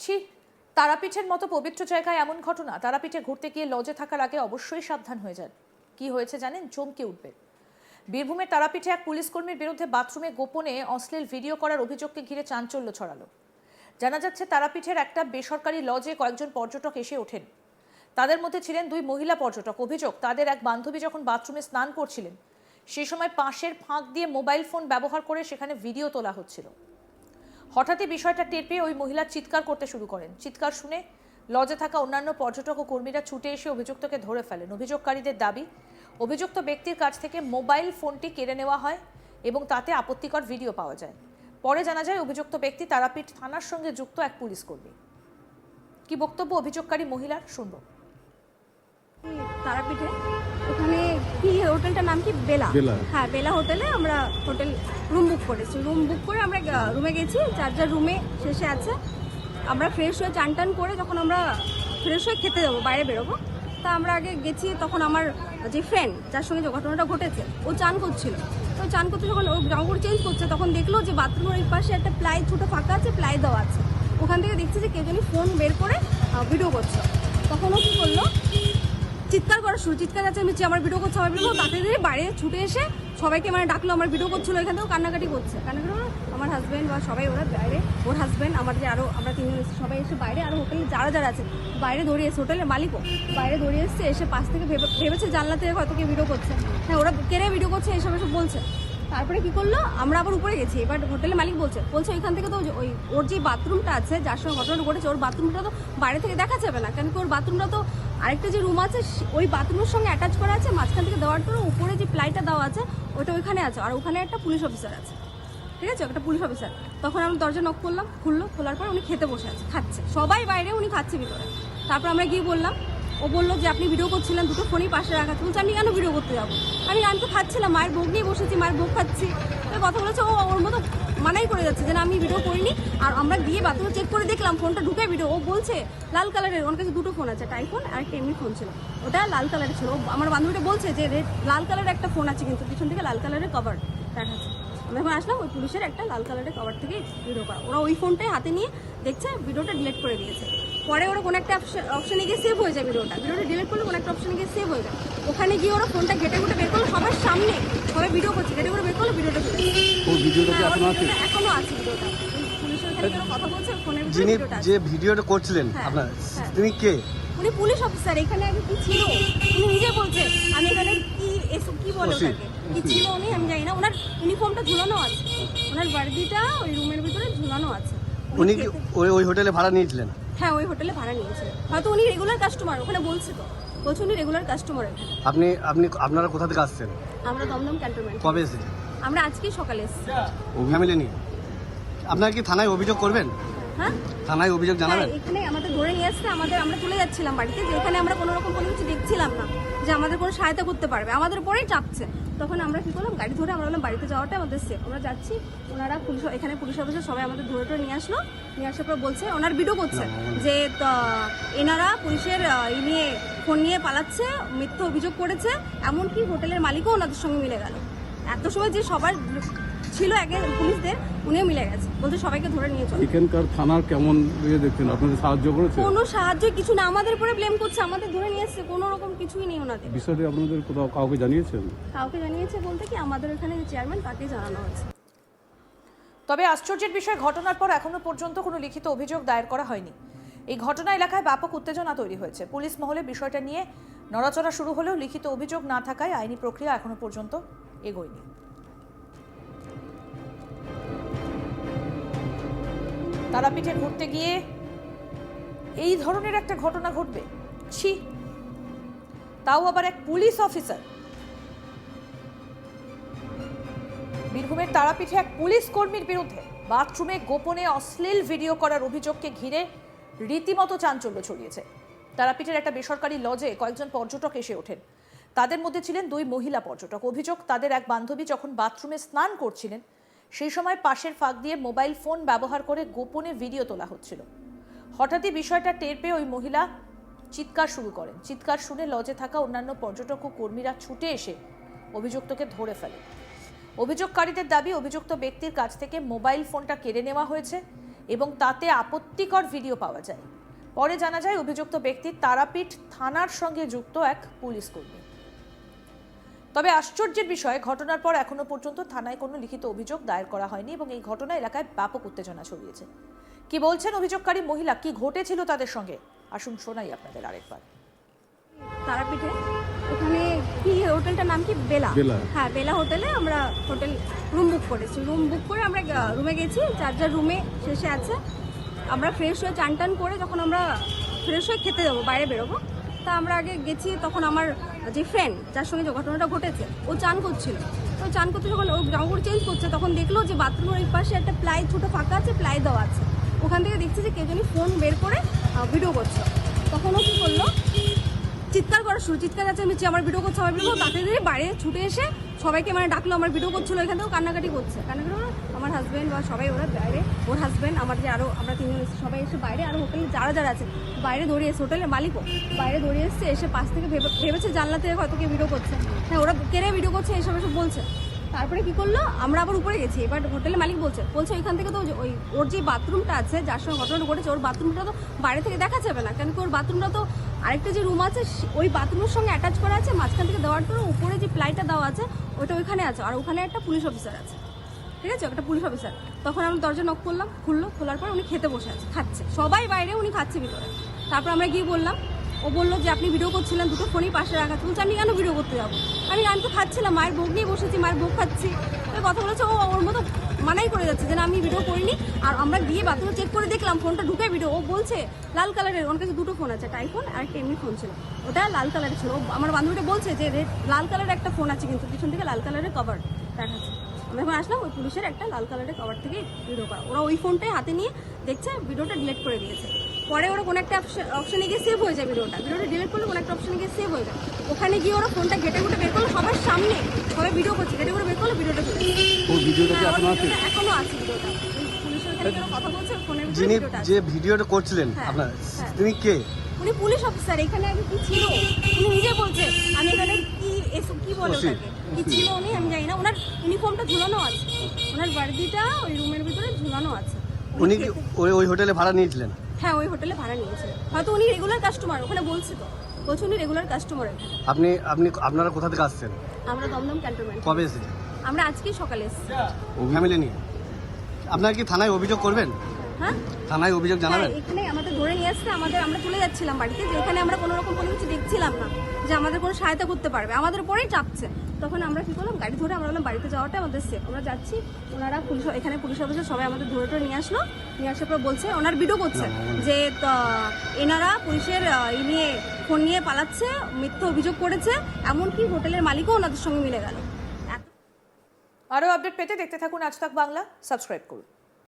ছি, তারাপীঠের মতো পবিত্র জায়গায় এমন ঘটনা। তারাপীঠে ঘুরতে গিয়ে লজে থাকার আগে অবশ্যই সাবধান হয়ে যান। কি হয়েছে জানেন? চমকে উঠবে। বীরভূমের তারাপীঠে এক পুলিশ কর্মীর বিরুদ্ধে বাথরুমে গোপনে অশ্লীল ভিডিও করার অভিযোগকে ঘিরে চাঞ্চল্য ছড়ালো। জানা যাচ্ছে তারাপীঠের একটা বেসরকারি লজে কয়েকজন পর্যটক এসে ওঠেন। তাদের মধ্যে ছিলেন দুই মহিলা পর্যটক। অভিযোগ, তাদের এক বান্ধবী যখন বাথরুমে স্নান করছিলেন সেই সময় পাশের ফাঁক দিয়ে মোবাইল ফোন ব্যবহার করে সেখানে ভিডিও তোলা হচ্ছিল। হঠাৎই বিষয়টা টের পেয়ে ওই মহিলা চিৎকার করতে শুরু করেন। চিৎকার শুনে লজে থাকা অন্যান্য পর্যটক ও কর্মীরা ছুটে এসে অভিযুক্তকে ধরে ফেলেন। অভিযোগকারীদের দাবি, অভিযুক্ত ব্যক্তির কাছ থেকে মোবাইল ফোনটি কেড়ে নেওয়া হয় এবং তাতে আপত্তিকর ভিডিও পাওয়া যায়। পরে জানা যায় অভিযুক্ত ব্যক্তি তারাপীঠ থানার সঙ্গে যুক্ত এক পুলিশ কর্মী। কি বক্তব্য অভিযোগকারী মহিলার, শুনবো। তারাপীঠে ওখানে কি হোটেলটার নাম কি? বেলা। হ্যাঁ, বেলা হোটেলে আমরা হোটেল রুম বুক করেছি। রুম বুক করে আমরা রুমে গেছি। যার রুমে শেষে আছে। আমরা ফ্রেশ হয়ে চান টান করে যখন আমরা ফ্রেশ হয়ে খেতে যাবো, বাইরে বেরোবো, তা আমরা আগে গেছি। তখন আমার যে ফ্রেন্ড যার সঙ্গে যে ঘটনাটা ঘটেছে ও চান করছিল। তো চান করতে যখন ও জামাকাপড় চেঞ্জ করছে তখন দেখলো যে বাথরুমের ওই পাশে একটা প্লাই ছোটো ফাঁকা আছে, প্লাই দেওয়া আছে। ওখান থেকে দেখছি যে কেউ জানি ফোন বের করে ভিডিও করছে। তখন ও কী করলো, চিৎকার করা শুরু, চিৎকার আছে আমি আমার ভিডিও করছে, আমার ভিডিও। তাতে বাইরে ছুটে এসে সবাইকে ডাকলো, আমার ভিডিও করছিল। এখান থেকেও কান্নাকাটি করছে। আমার হাজব্যান্ড বা সবাই ওরা বাইরে, ওর হাজব্যান্ড, আমার যে আরও আমরা তিনজন এসেছি, সবাই এসে বাইরে, আর হোটেলে যারা আছে বাইরে দৌড়িয়ে এসে, হোটেলের মালিকও বাইরে দৌড়িয়ে এসছে। এসে পাশ থেকে ভেবেছে জানলা থেকে হয়তো কেউ ভিডিও করছে। হ্যাঁ, ওরা কেড়ে ভিডিও করছে, এসব বলছে। তারপরে কি করলো, আমরা আবার উপরে গেছি। এবার হোটেলের মালিক বলছে ওইখান থেকে তো ওই ওর যে বাথরুমটা আছে, যার সঙ্গে ঘটনাটা ঘটেছে, ওর বাথরুমটা তো বাইরে থেকে দেখা যাবে না, কেন কি ওর বাথরুমটা তো আরেকটা যে রুম আছে ওই বাথরুমের সঙ্গে অ্যাটাচ করা আছে। মাঝখান থেকে দেওয়ার পরে উপরে যে প্লাইটা দেওয়া আছে ওইটা ওইখানে আছে, আর ওখানে একটা পুলিশ অফিসার আছে। ঠিক আছে, একটা পুলিশ অফিসার। তখন আমি দরজা নক করলাম, খোলার পর উনি খেতে বসে আছে, খাচ্ছে। সবাই বাইরে, উনি খাচ্ছে ভিতরে। তারপর আমরা গিয়ে বললাম, ও বললো যে আপনি ভিডিও করছিলেন, দুটো ফোনই পাশে রাখা। বলছে আমি কেন ভিডিও করতে যাবো, আমি তো খাচ্ছিলাম, মায়ের ভোগ নিয়ে বসেছি, মায়ের ভোগ খাচ্ছি। কথা বলেছে। ও ওর মতো মানাই করে যাচ্ছে যে না আমি ভিডিও করিনি। আর আমরা গিয়ে বাথরুমে চেক করে দেখলাম ফোনটা ঢুকে ভিডিও। ও বলছে লাল কালারের, ওর কাছে দুটো ফোন আছে, একটা আইফোন আর একটা এমনি ফোন ছিল, ওটা লাল কালারের ছিল। আমার বান্ধবীটা বলছে যে লাল কালারের একটা ফোন আছে, কিন্তু পিছন থেকে লাল কালারের কভার দেখাচ্ছে। আমরা এখন আসলাম, ওই পুলিশের একটা লাল কালারের কভার থেকে ভিডিও করা। ওরা ওই ফোনটাই হাতে নিয়ে দেখছে, ভিডিওটা ডিলিট করে দিয়েছে। পরে ওরা কোনো একটা অপশানে গিয়ে সেভ হয়ে যায়, ভিডিওটা ডিলিট করলে কোনো একটা অপশানে গিয়ে সেভ হয়ে যায়। ওখানে গিয়ে ওরা ফোনটা ঘেটে ঘুটে বের করলো, সবার সামনে সবাই ভিডিও করছে, ঘেটে ঘুটে বের করলো, ভিডিওটা এখনো আছে ভিডিওটা। পুলিশের সাথে কথা বলছে ফোনের ভিডিওটা। যে ভিডিওটা করছিলেন আপনার, তিনি কে? উনি পুলিশ অফিসার। এখানে আগে কি ছিল উনি নিজে বলছে, আমি এখানে কি বলে ওটাকে কি ছিল উনি, আমি জানি না। ওনার ইউনিফর্মটা ঝুলানো আছে, ওনার বার্দিটা ওই রুমের ভিতরে ঝুলানো আছে। উনি কি ওই হোটেলে ভাড়া নিয়েছিলেন? হ্যাঁ, ওই হোটেলে ভাড়া নিয়েছে। হয়তো উনি রেগুলার কাস্টমার, ওখানে বলছে তো, বলছে উনি রেগুলার কাস্টমার। আপনারা কোথা থেকে আসছেন? আমরা দমদম ক্যান্টনমেন্ট। কবে এসেছেন? আমরা আজকেই সকালে এসেছি। ফ্যামিলি নিয়ে। আপনারা কি থানায় অভিযোগ করবেন? হ্যাঁ, থানায় অভিযোগ জানাবেন? এখানে আমাদের ধরে নিয়ে আসছে, আমরা চলে যাচ্ছিলাম বাড়িতে, যে এখানে আমরা কোনো রকম কোনো কিছু দেখছিলাম না যে আমাদের কোনো সহায়তা করতে পারবে, আমাদের পরেই চাপছে। তখন আমরা কি করলাম, গাড়ি ধরে আমরা বললাম বাড়িতে যাওয়াটা আমাদের সেফ, আমরা যাচ্ছি। ওনারা এখানে পুলিশ অফিসার সবাই আমাদের ধরে নিয়ে আসলো। নিয়ে আসার পর বলছে, ওনার ভিডিও করছে যে এনারা পুলিশের নিয়ে ফোন নিয়ে পালাচ্ছে, মিথ্যে অভিযোগ করেছে। এমনকি হোটেলের মালিকও ওনাদের সঙ্গে মিলে গেল। এত সময় যে সবার ছিল আগে পুলিশদের, উনিও মিলে গেছে, বলতে সবাইকে ধরে নিয়ে চলে। এখানকার থানার কেমন দেখছেন, আপনাদের সাহায্য করেছে? কোনো সাহায্য কিছু না, আমাদের উপরে ব্লেম করছে, আমাদের ধরে নিয়ে এসছে, কোনো রকম কিছুই নেই ওনাদের। বিষয়টি আপনাদের কোথাও কাউকে জানিয়েছেন? কাউকে জানিয়েছে বলতে কি, আমাদের এখানে যে চেয়ারম্যান, তাকে জানানো হয়েছে। তবে আশ্চর্যের বিষয়, ঘটনার পর এখনো পর্যন্ত কোনো লিখিত অভিযোগ দায়ের করা হয়নি। এই ঘটনা এলাকায় ব্যাপক উত্তেজনা তৈরি হয়েছে। পুলিশ মহলে বিষয়টা নিয়ে নড়াচড়া শুরু হলেও লিখিত অভিযোগ না থাকায় আইনি প্রক্রিয়া এখনো পর্যন্ত এগোয়নি। তারাপীঠে ঘুরতে গিয়ে এই ধরনের একটা ঘটনা ঘটবে? ছি, তাও আবার এক পুলিশ অফিসার। বীরভূমের তারাপীঠে এক পুলিশ কর্মীর বিরুদ্ধে বাথরুমে গোপনে অশ্লীল ভিডিও করার অভিযোগকে ঘিরে রীতিমতো চাঞ্চল্য ছড়িয়েছে। তারাপীঠের একটা বেসরকারি লজে কয়েকজন পর্যটক এসে ওঠেন। তাদের মধ্যে ছিলেন দুই মহিলা পর্যটক। অভিযোগ, তাদের এক বান্ধবী যখন বাথরুমে স্নান করছিলেন সেই সময় পাশের ফাঁক দিয়ে মোবাইল ফোন ব্যবহার করে গোপনে ভিডিও তোলা হচ্ছিল। হঠাৎই বিষয়টা টের পেয়ে ওই মহিলা চিৎকার শুরু করেন। চিৎকার শুনে লজে থাকা অন্যান্য পর্যটক ও কর্মীরা ছুটে এসে অভিযুক্তকে ধরে ফেলেন। অভিযোগকারীদের দাবি, অভিযুক্ত ব্যক্তির কাছ থেকে মোবাইল ফোনটা কেড়ে নেওয়া হয়েছে এবং তাতে আপত্তিকর ভিডিও পাওয়া যায়। পরে জানা যায় অভিযুক্ত ব্যক্তি তারাপীঠ থানার সঙ্গে যুক্ত এক পুলিশ কর্মী। তবে আশ্চর্যের বিষয়, ঘটনার পর এখনো পর্যন্ত থানায় কোনো লিখিত অভিযোগ দায়ের করা হয়নি এবং এই ঘটনা এলাকায় ব্যাপক উত্তেজনা ছড়িয়েছে। কি বলছেন অভিযোগকারী মহিলা, কি ঘটেছিল তাদের সঙ্গে, আসুন শোনাই আপনাদের আরেকবার। তারাপীঠে ওখানে কি হোটেলটার নাম কি বেলা। হ্যাঁ, বেলা হোটেলে আমরা হোটেল রুম বুক করেছি। রুম বুক করে আমরা রুমে গেছি, যার রুমে শেষে আছে। আমরা ফ্রেশ হয়ে চান টান করে যখন আমরা ফ্রেশ হয়ে খেতে যাবো, বাইরে বেরোবো, তা আমরা আগে গেছি। তখন আমার যে ফ্রেন্ড যার সঙ্গে যে ঘটনাটা ঘটেছে ও চান করছিল। তো চান করতে যখন ও জামাকাপড় চেঞ্জ করছে তখন দেখলো যে বাথরুমের ওই পাশে একটা প্লাই ছোটো ফাঁকা আছে, প্লাই দেওয়া আছে। ওখান থেকে দেখছি যে কেউ জানি ফোন বের করে ভিডিও করছে। তখন ও কী করলো, চিৎকার করা শুরু, চিৎকার চেঁচামেচি, আমার ভিডিও করছে, আমার ভিডিও। তাতে বাইরে ছুটে এসে সবাইকে মানে ডাকলো, আমার ভিডিও করছিল, এখান থেকেও কান্নাকাটি করছে। আমার হাজব্যান্ড বা সবাই ওরা বাইরে, ওর হাজব্যান্ড, আমার যে আরও আমরা তিনজন এসেছি, সবাই এসে বাইরে, আর হোটেলে যারা আছে বাইরে দৌড়িয়ে এসে, হোটেলের মালিকও বাইরে দৌড়িয়ে এসছে। এসে পাশ থেকে ভেবেছে জানলা থেকে হয়তো কেউ ভিডিও করছে। হ্যাঁ, ওরা কেড়ে ভিডিও করছে, এসব বলছে। তারপরে কি করলো, আমরা আবার উপরে গেছি। এবার হোটেলের মালিক বলছে ওইখান থেকে তো ওই ওর যে বাথরুমটা আছে, যার সঙ্গে ঘটনাটা ঘটেছে, ওর বাথরুমটা তো বাইরে থেকে দেখা যাবে না, কেন কি ওর বাথরুমটা তো আরেকটা যে রুম আছে ওই বাথরুমের সঙ্গে অ্যাটাচ করা আছে। মাঝখান থেকে দেওয়ার পরে উপরে যে প্লাইটা দেওয়া আছে ওইটা ওইখানে আছে, আর ওখানে একটা পুলিশ অফিসার আছে, ঠিক আছে, একটা পুলিশ অফিসার। তখন আমরা দরজা নক করলাম, খোলার পর উনি খেতে বসে আছে, খাচ্ছে, সবাই বাইরে, উনি খাচ্ছে ভিতরে। তারপর আমরা গিয়ে বললাম, ও বললো যে আপনি ভিডিও করছিলেন, দুটো ফোনই পাশে রাখা। বলছে আমি কেন ভিডিও করতে যাবো, আমি তো খাচ্ছিলাম, মায়ের ভোগ নিয়ে বসেছি, মায়ের ভোগ খাচ্ছি। কথা বলেছে, ও ওর মতো মানাই করে যাচ্ছে যে না আমি ভিডিও করিনি। আর আমরা গিয়ে বাথরুমে চেক করে দেখলাম ফোনটা ঢুকে ভিডিও। ও বলছে লাল কালারের, ওর কাছে দুটো ফোন আছে, একটা আইফোন আর একটা এমনি ফোন ছিল, ওটা লাল কালারের ছিল। আমার বান্ধবীটা বলছে যে লাল কালারের একটা ফোন আছে, কিন্তু পিছন থেকে লাল কালারের কভার দেখাচ্ছে। আমরা এখন আসলাম, ওই পুলিশের একটা লাল কালারের কভার থেকে ভিডিও করা। ওরা ওই ফোনটাই হাতে নিয়ে দেখছে, ভিডিওটা ডিলিট করে দিয়েছে। পরে ওরা কোনো একটা অপশনে গিয়ে সেভ হয়ে যায়, ভিডিওটা ডিলিট করলে কোনো একটা অপশনে গিয়ে সেভ হয়ে যায়। ওখানে গিয়ে ওরা ফোনটা ঘেটে বের করলো, সবার সামনে সবাই ভিডিও করছে, ঘেটে বের করলো, ভিডিওটা চলে এখনো আছে ভিডিওটা। পুলিশের ওখানে কেন কথা বলছে, ফোনের যিনি ভিডিওটা যে ভিডিওটা করছিলেন আপনার, তিনি কে? উনি পুলিশ অফিসার। এখানে আগে কি ছিল উনি নিজে বলছে, আমি এখানে কি বলে ওটাকে কি ছিল উনি, আমি জানি না। ওনার ইউনিফর্মটা ঝুলানো আছে, ওনার বাড়িটা ওই রুমের ভিতরে ঝুলানো আছে। উনি কি ওই হোটেলে ভাড়া নিয়েছিলেন? হ্যাঁ, ওই হোটেলে ভাড়া নিয়েছে, হয়তো উনি রেগুলার কাস্টমার, ওখানে বলছে তো, বলছে উনি রেগুলার কাস্টমার। আপনারা কোথা থেকে আসছেন? আমরা দমদম ক্যান্টনমেন্ট। কবে এসেছেন? আমরা আজকেই সকালে এসেছি। ফ্যামিলি নিয়ে। আপনারা কি থানায় অভিযোগ করবেন? হ্যাঁ, থানায় অভিযোগ জানাবেন? এখানে আমাদের ধরে নিয়ে আসছে, আমরা চলে যাচ্ছিলাম বাড়িতে, যে এখানে আমরা কোনো রকম কোনো কিছু দেখছিলাম না যে আমাদের কোনো সহায়তা করতে পারবে, আমাদের উপরেই চাপছে। তখন আমরা কি করলাম, গাড়ি ধরে আমরা বললাম বাড়িতে যাওয়াটা আমাদের সেফ, আমরা যাচ্ছি। ওনারা এখানে পুলিশ অফিসার সবাই আমাদের ধরে নিয়ে আসলো। নিয়ে আসার পর বলছে, ওনার ভিডিও করছে যে এনারা পুলিশের নিয়ে ফোন নিয়ে পালাচ্ছে, মিথ্যা অভিযোগ করেছে, এমনকি হোটেলের মালিকও ওনাদের সঙ্গে মিলে গেল। আরও আপডেট পেতে দেখতে থাকুন আজ তাক বাংলা, সাবস্ক্রাইব করুন।